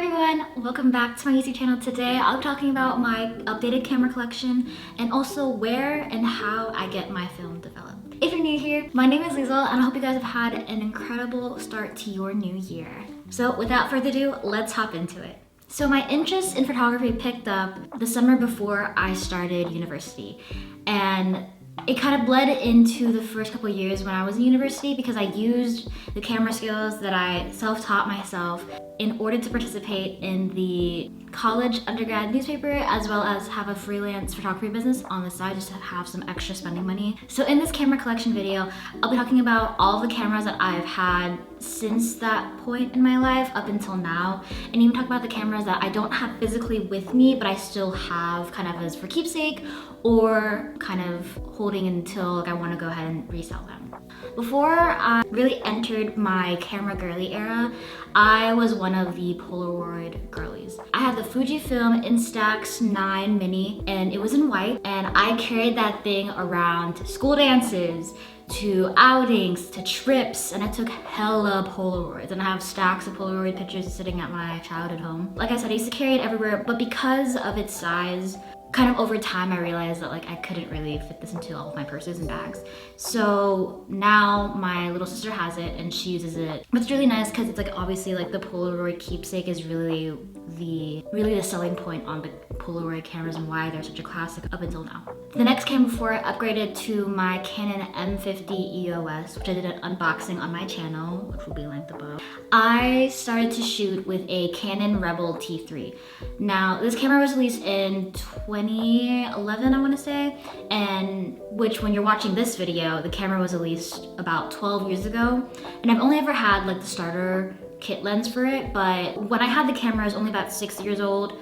everyone, welcome back to my YouTube channel. Today I'll be talking about my updated camera collection and also where and how I get my film developed. If you're new here, my name is Liesl and I hope you guys have had an incredible start to your new year. So without further ado, let's hop into it. So my interest in photography picked up the summer before I started university, and it kind of bled into the first couple years when I was in university because I used the camera skills that I self-taught myself in order to participate in the college undergrad newspaper, as well as have a freelance photography business on the side just to have some extra spending money. So in this camera collection video, I'll be talking about all the cameras that I've had since that point in my life up until now, and even talk about the cameras that I don't have physically with me but I still have kind of as for keepsake or kind of holding until I want to go ahead and resell them. Before I really entered my camera girly era, I was one of the Polaroid girlies. I had the FUJIFILM INSTAX 9 mini and it was in white, and I carried that thing around to school dances, to outings, to trips, and I took hella Polaroids, and I have stacks of Polaroid pictures sitting at my childhood home. Like I said, I used to carry it everywhere, but because of its size, kind of over time I realized that like I couldn't really fit this into all of my purses and bags. So now my little sister has it and she uses it. But it's really nice because it's like obviously like the Polaroid keepsake is really the selling point on the Polaroid cameras and why they're such a classic up until now. The next camera before I upgraded to my Canon M50 EOS, which I did an unboxing on my channel, which will be linked above. I started to shoot with a Canon Rebel T3. Now this camera was released in 2011, I want to say, and which when you're watching this video, the camera was released about 12 years ago, and I've only ever had like the starter kit lens for it, but when I had the camera I was only about 6 years old,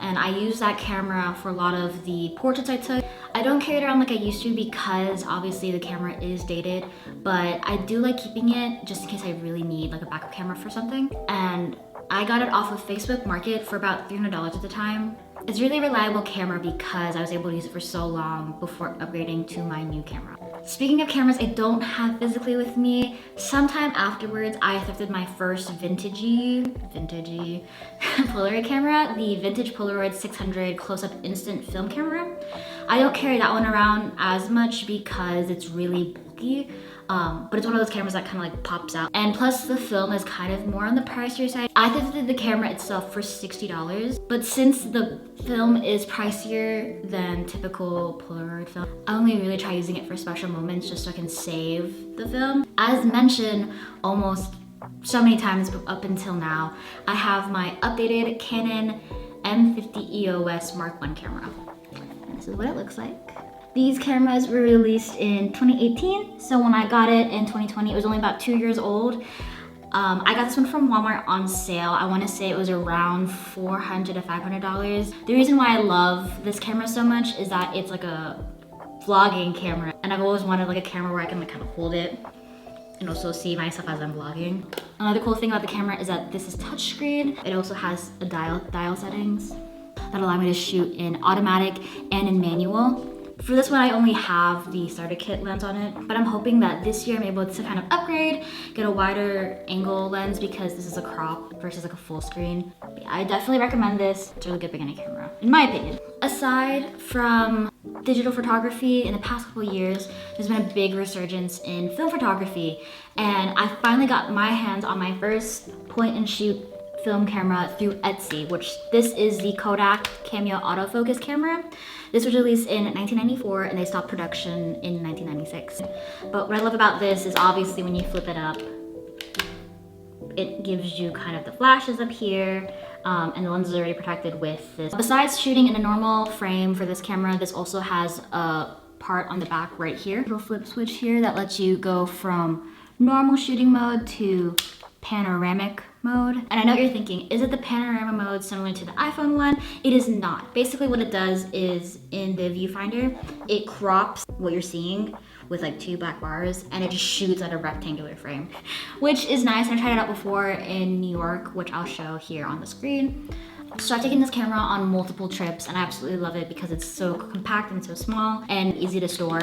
and I used that camera for a lot of the portraits I took. I don't carry it around like I used to because obviously the camera is dated, but I do like keeping it just in case I really need like a backup camera for something. And I got it off of Facebook Market for about $300 at the time. It's a really reliable camera because I was able to use it for so long before upgrading to my new camera. Speaking of cameras I don't have physically with me, sometime afterwards I thrifted my first vintagey Polaroid camera, the vintage Polaroid 600 close-up instant film camera. I don't carry that one around as much because it's really bulky. But it's one of those cameras that kind of like pops out, and plus the film is kind of more on the pricier side. I thrifted the camera itself for $60, but since the film is pricier than typical Polaroid film, I only really try using it for special moments just so I can save the film. As mentioned almost so many times up until now, I have my updated Canon M50 EOS Mark I camera. And this is what it looks like. These cameras were released in 2018, so when I got it in 2020, it was only about 2 years old. I got this one from Walmart on sale. I want to say it was around $400 to $500. The reason why I love this camera so much is that it's like a vlogging camera, and I've always wanted like a camera where I can like kind of hold it and also see myself as I'm vlogging. Another cool thing about the camera is that this is touchscreen. It also has a dial settings that allow me to shoot in automatic and in manual. For this one, I only have the starter kit lens on it, but I'm hoping that this year I'm able to kind of upgrade, get a wider angle lens because this is a crop versus like a full screen. But yeah, I definitely recommend this. It's a really good beginning camera, in my opinion. Aside from digital photography, in the past couple of years, there's been a big resurgence in film photography, and I finally got my hands on my first point and shoot film camera through Etsy, which this is the KODAK CAMEO autofocus camera. This was released in 1994 and they stopped production in 1996. But what I love about this is obviously when you flip it up, it gives you kind of the flashes up here, and the lens is already protected with this. Besides shooting in a normal frame for this camera, this also has a part on the back right here, a little flip switch here that lets you go from normal shooting mode to panoramic mode. And I know what you're thinking, is it the panorama mode similar to the iPhone one? It is not. Basically what it does is in the viewfinder, it crops what you're seeing with like 2 black bars and it just shoots at a rectangular frame, which is nice. I tried it out before in New York, which I'll show here on the screen. So I've taken this camera on multiple trips and I absolutely love it because it's so compact and so small and easy to store.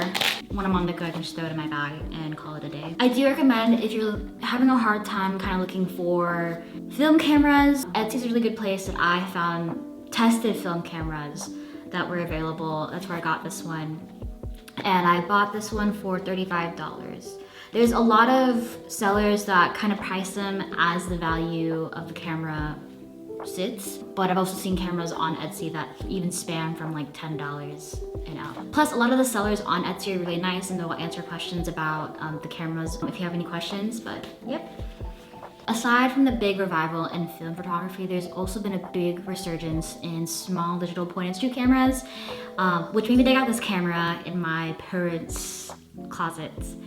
When I'm on the go, I can just throw it in my bag and call it a day. I do recommend if you're having a hard time kind of looking for film cameras, Etsy's a really good place that I found tested film cameras that were available. That's where I got this one. And I bought this one for $35. There's a lot of sellers that kind of price them as the value of the camera sits, but I've also seen cameras on Etsy that even span from like $10 and out. Plus, a lot of the sellers on Etsy are really nice and they'll answer questions about the cameras if you have any questions, but yep. Aside from the big revival in film photography, there's also been a big resurgence in small digital point-and-shoot cameras, which made me dig out this camera in my parents' closets,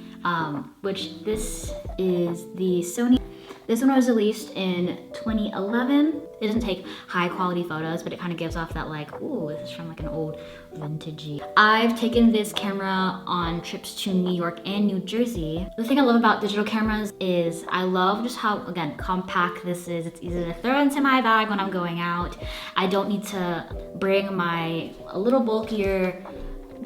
which this is the Sony. This one was released in 2011. It doesn't take high quality photos, but it kind of gives off that like, ooh, this is from like an old vintagey. I've taken this camera on trips to New York and New Jersey. The thing I love about digital cameras is I love just how, again, compact this is. It's easy to throw into my bag when I'm going out. I don't need to bring my a little bulkier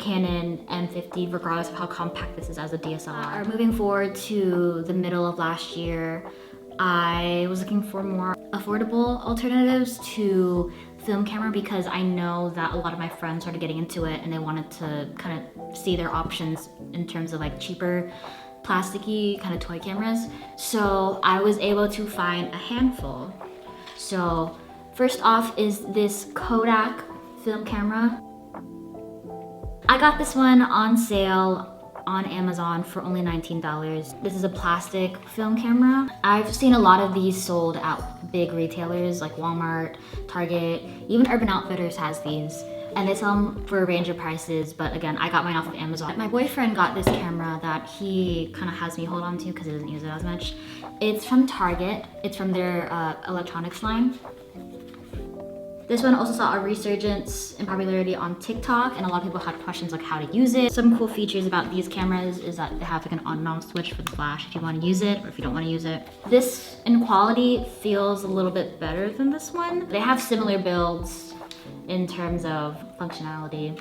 Canon M50 regardless of how compact this is as a DSLR. Moving forward to the middle of last year, I was looking for more affordable alternatives to film camera because I know that a lot of my friends started getting into it and they wanted to kind of see their options in terms of like cheaper plasticky kind of toy cameras. So I was able to find a handful. So first off is this Kodak film camera. I got this one on sale on Amazon for only $19. This is a plastic film camera. I've seen a lot of these sold at big retailers like Walmart, Target, even Urban Outfitters has these. And they sell them for a range of prices, but again, I got mine off of Amazon. My boyfriend got this camera that he kind of has me hold on to because he doesn't use it as much. It's from Target. It's from their electronics line. This one also saw a resurgence in popularity on TikTok, and a lot of people had questions like how to use it. Some cool features about these cameras is that they have like an on and off switch for the flash if you want to use it or if you don't want to use it. This in quality feels a little bit better than this one. They have similar builds in terms of functionality.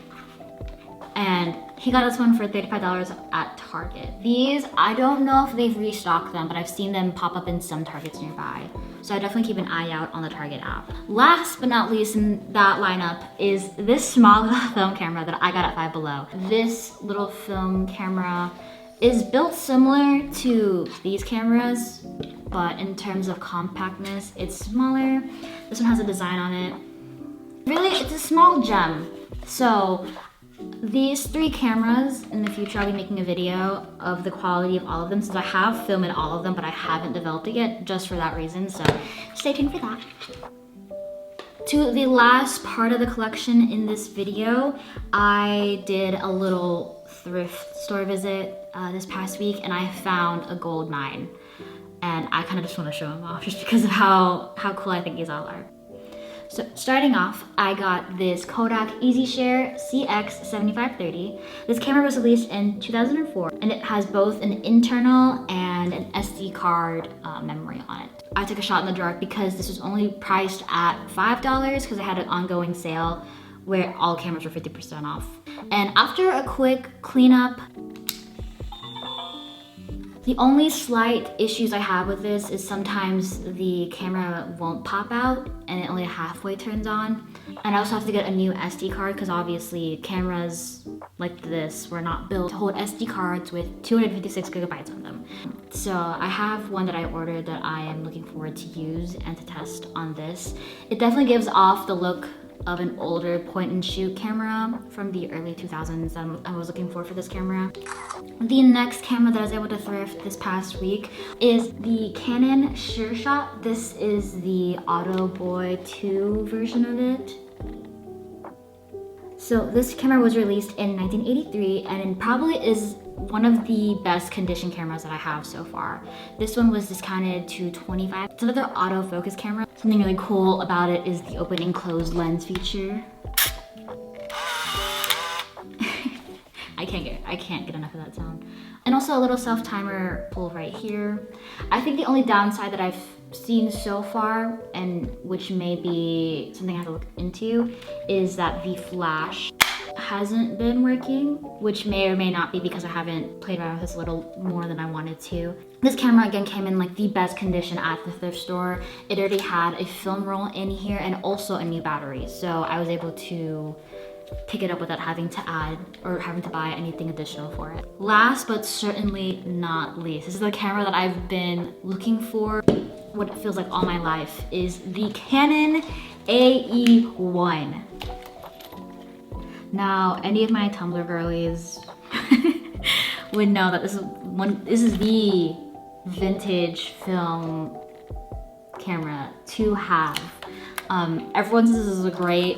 And he got this one for $35 at Target. These, I don't know if they've restocked them, but I've seen them pop up in some Targets nearby. So I definitely keep an eye out on the Target app. Last but not least in that lineup is this small little film camera that I got at Five Below. This little film camera is built similar to these cameras, but in terms of compactness, it's smaller. This one has a design on it. Really, it's a small gem. So these three cameras, in the future I'll be making a video of the quality of all of them since I have filmed in all of them, but I haven't developed it yet just for that reason, so stay tuned for that. To the last part of the collection in this video, I did a little thrift store visit this past week and I found a gold mine. And I kind of just want to show them off just because of how cool I think these all are. So starting off, I got this Kodak EasyShare CX7530. This camera was released in 2004 and it has both an internal and an SD card memory on it. I took a shot in the dark because this was only priced at $5 because I had an ongoing sale where all cameras were 50% off. And after a quick cleanup, the only slight issues I have with this is sometimes the camera won't pop out and it only halfway turns on. And I also have to get a new SD card because obviously cameras like this were not built to hold SD cards with 256 gigabytes on them. So I have one that I ordered that I am looking forward to use and to test on this. It definitely gives off the look of an older point-and-shoot camera from the early 2000s that I was looking for this camera. The next camera that I was able to thrift this past week is the Canon SureShot. This is the Auto Boy 2 version of it. So this camera was released in 1983 and it probably is one of the best condition cameras that I have so far. This one was discounted to $25. It's another autofocus camera. Something really cool about it is the open and closed lens feature. I can't get enough of that sound. And also a little self-timer pull right here. I think the only downside that I've seen so far, and which may be something I have to look into, is that the flash hasn't been working, which may or may not be because I haven't played around with this a little more than I wanted to. This camera again came in like the best condition at the thrift store. It already had a film roll in here and also a new battery, so I was able to pick it up without having to add or having to buy anything additional for it. Last but certainly not least, this is the camera that I've been looking for what it feels like all my life, is the Canon AE1. Now, any of my Tumblr girlies would know that this is the vintage film camera to have. Everyone says this is a great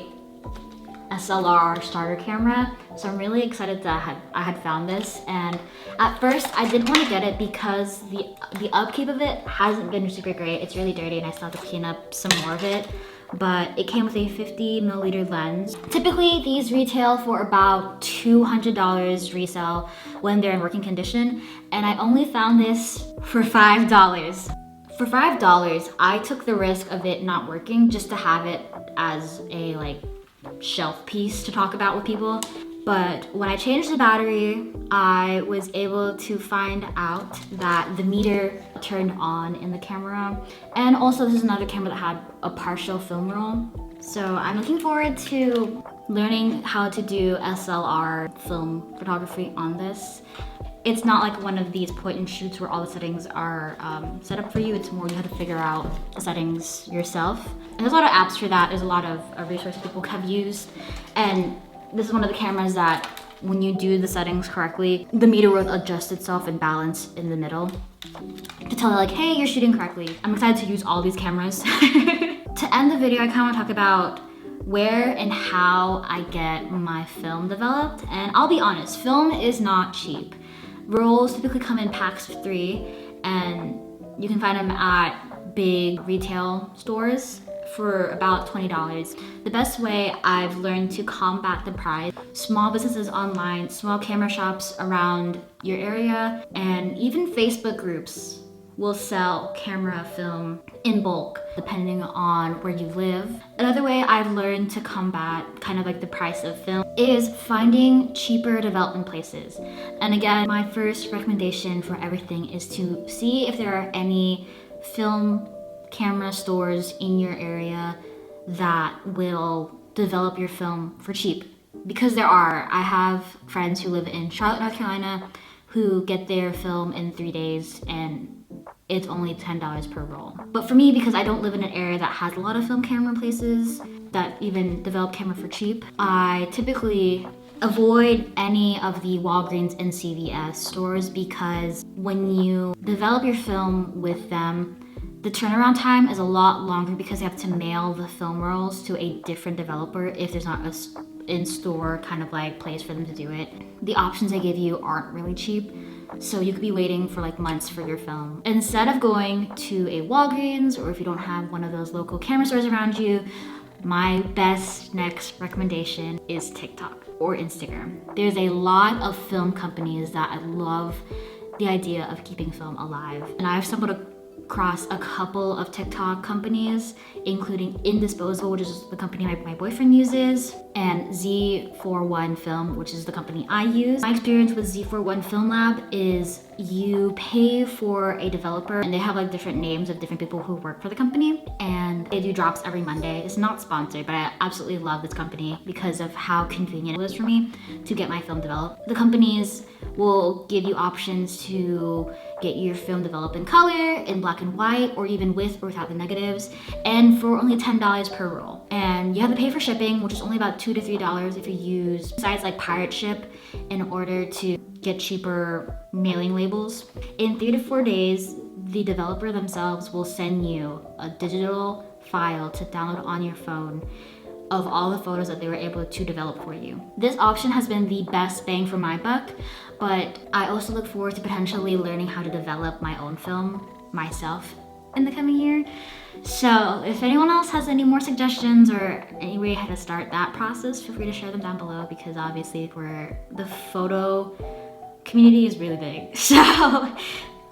SLR starter camera, so I'm really excited that I had found this. And at first I didn't want to get it because the upkeep of it hasn't been super great. It's really dirty and I still have to clean up some more of it. But it came with a 50mm lens. Typically these retail for about $200 resale when they're in working condition, and I only found this for $5. For $5, I took the risk of it not working just to have it as a like shelf piece to talk about with people. But when I changed the battery, I was able to find out that the meter turned on in the camera. And also this is another camera that had a partial film roll. So I'm looking forward to learning how to do SLR film photography on this. It's not like one of these point and shoots where all the settings are set up for you. It's more you have to figure out the settings yourself. And there's a lot of apps for that. There's a lot of resources people have used. And this is one of the cameras that when you do the settings correctly, the meter will adjust itself and balance in the middle to tell you like, hey, you're shooting correctly. I'm excited to use all these cameras. To end the video, I kind of want to talk about where and how I get my film developed. And I'll be honest, film is not cheap. Rolls typically come in packs of 3, and you can find them at big retail stores for about $20. The best way I've learned to combat the price, small businesses online, small camera shops around your area, and even Facebook groups will sell camera film in bulk depending on where you live. Another way I've learned to combat kind of like the price of film is finding cheaper development places. And again, my first recommendation for everything is to see if there are any film camera stores in your area that will develop your film for cheap. Because there are. I have friends who live in Charlotte, North Carolina who get their film in 3 days and it's only $10 per roll. But for me, because I don't live in an area that has a lot of film camera places that even develop camera for cheap, I typically avoid any of the Walgreens and CVS stores, because when you develop your film with them, the turnaround time is a lot longer because you have to mail the film rolls to a different developer if there's not a in-store kind of like place for them to do it. The options they give you aren't really cheap, so you could be waiting for like months for your film. Instead of going to a Walgreens, or if you don't have one of those local camera stores around you, my best next recommendation is TikTok or Instagram. There's a lot of film companies that I love the idea of keeping film alive, and I've stumbled across a couple of TikTok companies, including Indisposable, which is the company my boyfriend uses, and Z41 Film, which is the company I use. My experience with Z41 Film Lab is you pay for a developer, and they have like different names of different people who work for the company, and they do drops every Monday. It's not sponsored, but I absolutely love this company because of how convenient it was for me to get my film developed. The companies will give you options to get your film developed in color, in black and white, or even with or without the negatives, and for only $10 per roll. And you have to pay for shipping, which is only about $2 to $3 if you use sites like Pirate Ship in order to get cheaper mailing labels. In 3 to 4 days, the developer themselves will send you a digital file to download on your phone of all the photos that they were able to develop for you. This option has been the best bang for my buck, but I also look forward to potentially learning how to develop my own film myself in the coming year. So if anyone else has any more suggestions or any way how to start that process, feel free to share them down below, because obviously the photo community is really big. So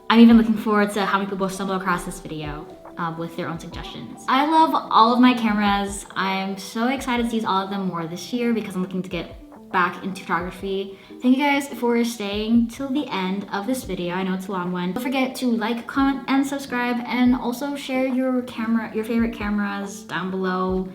I'm even looking forward to how many people stumble across this video. with their own suggestions. I love all of my cameras. I'm so excited to use all of them more this year because I'm looking to get back into photography. Thank you guys for staying till the end of this video. I know it's a long one. Don't forget to like, comment, and subscribe, and also share your favorite cameras down below.